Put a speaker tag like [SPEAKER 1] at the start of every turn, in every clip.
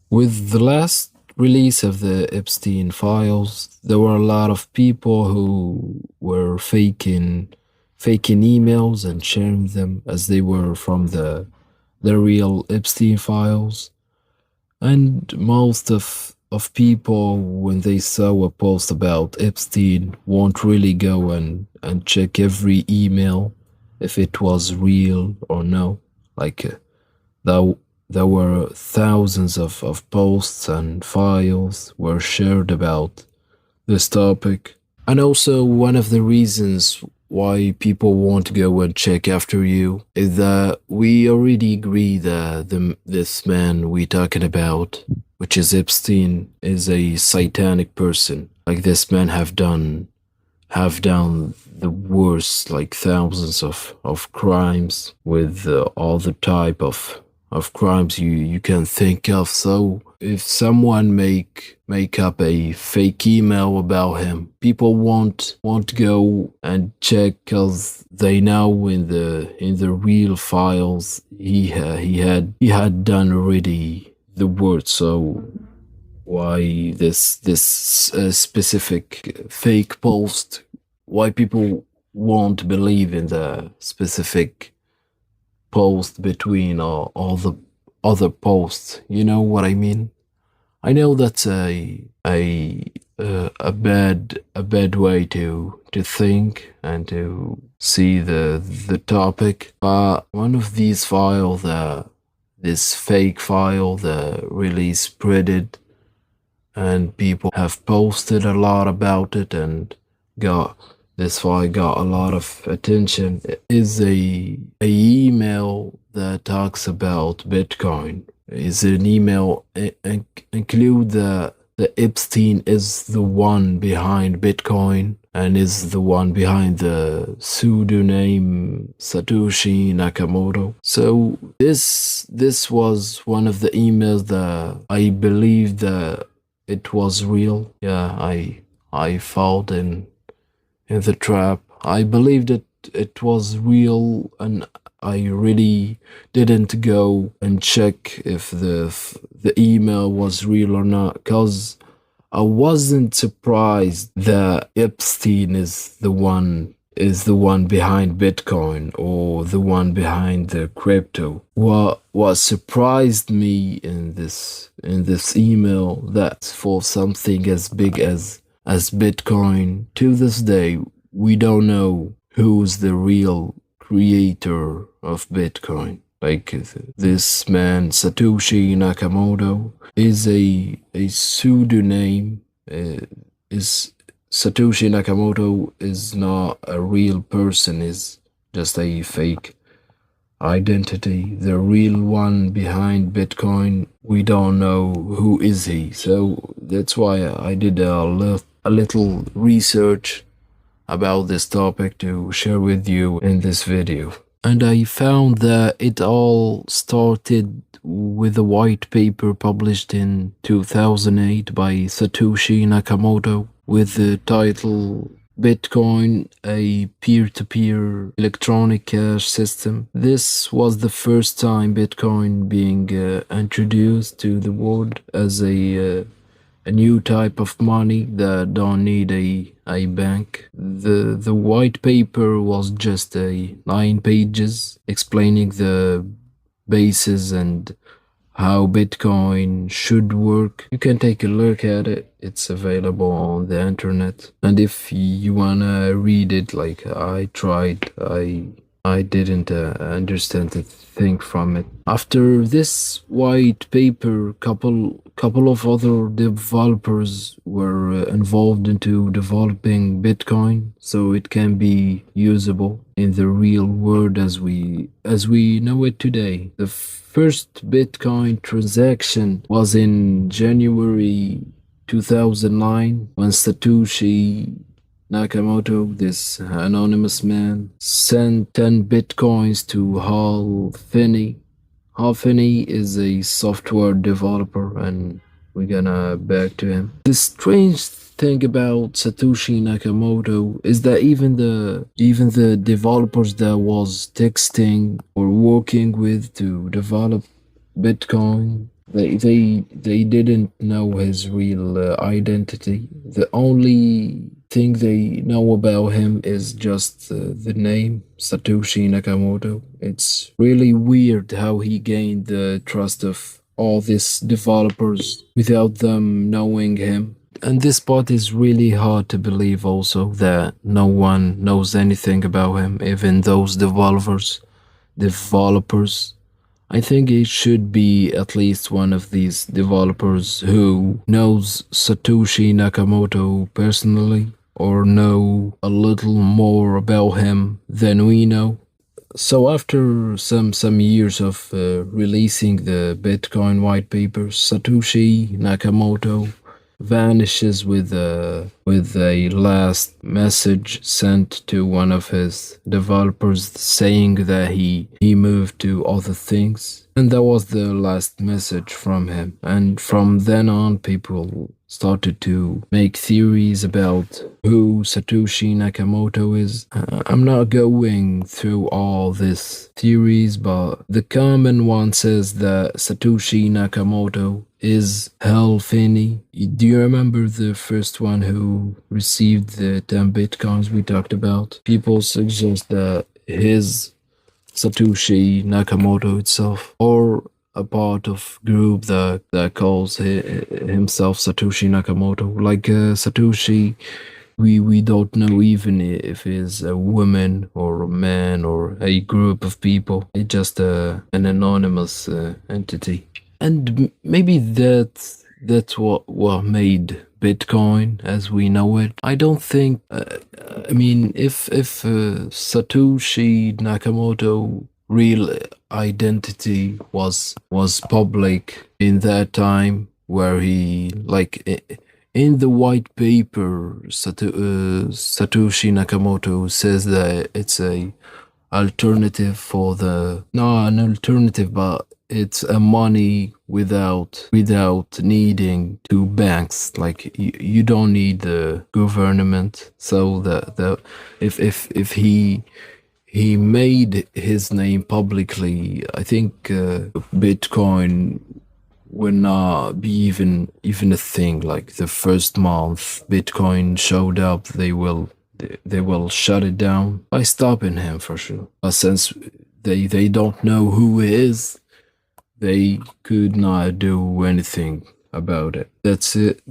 [SPEAKER 1] With the last release of the Epstein files, there were a lot of people who were faking emails and sharing them as they were from the real Epstein files. And most of people, when they saw a post about Epstein, won't really go and check every email if it was real or no. Like there, there were thousands of posts and files were shared about this topic. And also, one of the reasons why people won't go and check after you is that we already agree that this man we talking about, which is Epstein, is a satanic person. Like this man have done the worst, like thousands of crimes with all the type of crimes you can think of. So if someone make up a fake email about him, people won't go and check because they know in the real files he had done already the work. So why this specific fake post? Why people won't believe in the specific post between all the other posts? You know what I mean? I know that's a bad way to think and to see the topic. But one of these files, this fake file that really spreaded, and people have posted a lot about it, and got this file got a lot of attention. It is a email that talks about Bitcoin. Is an email include the Epstein is the one behind Bitcoin and is the one behind the pseudonym Satoshi Nakamoto. So this was one of the emails that I believed that it was real. Yeah, I fell in the trap. I believed it was real, and I really didn't go and check if the email was real or not, because I wasn't surprised that Epstein is the one behind Bitcoin or the one behind the crypto. What surprised me in this email, that for something as big as Bitcoin, to this day we don't know who's the real creator of Bitcoin. Like this man Satoshi Nakamoto is a pseudonym. Is Satoshi Nakamoto is not a real person, is just a fake identity. The real one behind Bitcoin, we don't know who is he. So that's why I did a little research about this topic to share with you in this video. And I found that it all started with a white paper published in 2008 by Satoshi Nakamoto with the title Bitcoin, a peer-to-peer electronic cash system. This was the first time Bitcoin being introduced to the world as a new type of money that don't need a bank. The white paper was just 9 pages explaining the basis and how Bitcoin should work. You can take a look at it. It's available on the internet. And if you wanna read it, like I tried, I didn't understand a thing from it. After this white paper, couple of other developers were involved into developing Bitcoin so it can be usable in the real world as we know it today. The first Bitcoin transaction was in January 2009 when Satoshi Nakamoto, this anonymous man, sent 10 bitcoins to Hal Finney. Hal Finney is a software developer, and we're gonna back to him. The strange thing about Satoshi Nakamoto is that even the developers that was texting or working with to develop Bitcoin They didn't know his real identity. The only thing they know about him is just the name Satoshi Nakamoto. It's really weird how he gained the trust of all these developers without them knowing him. And this part is really hard to believe also that no one knows anything about him, even those developers. I think it should be at least one of these developers who knows Satoshi Nakamoto personally or know a little more about him than we know. So after some years of releasing the Bitcoin white paper, Satoshi Nakamoto vanishes with a last message sent to one of his developers saying that he moved to other things. And that was the last message from him. And from then on, people started to make theories about who Satoshi Nakamoto is. I'm not going through all these theories, but the common one says that Satoshi Nakamoto is Hal Finney. Do you remember the first one who received the 10 bitcoins we talked about? People suggest that his Satoshi Nakamoto itself, or a part of group that calls himself Satoshi Nakamoto. Like Satoshi, we don't know even if it's a woman or a man or a group of people. It's just an anonymous entity. And maybe that's what made Bitcoin as we know it. I don't think. I mean, if Satoshi Nakamoto real identity was public in that time, where he in the white paper, Satoshi Nakamoto says that it's a alternative for the no an alternative, but it's a money without needing two banks. Like you don't need the government. So the if he made his name publicly, I think Bitcoin will not be even a thing. Like the first month Bitcoin showed up, they will shut it down by stopping him for sure. But since they don't know who he is, they could not do anything about it. That's it.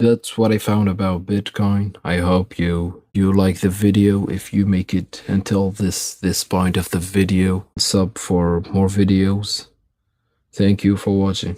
[SPEAKER 1] That's what I found about Bitcoin. I hope you like the video. If you make it until this point of the video, sub for more videos. Thank you for watching.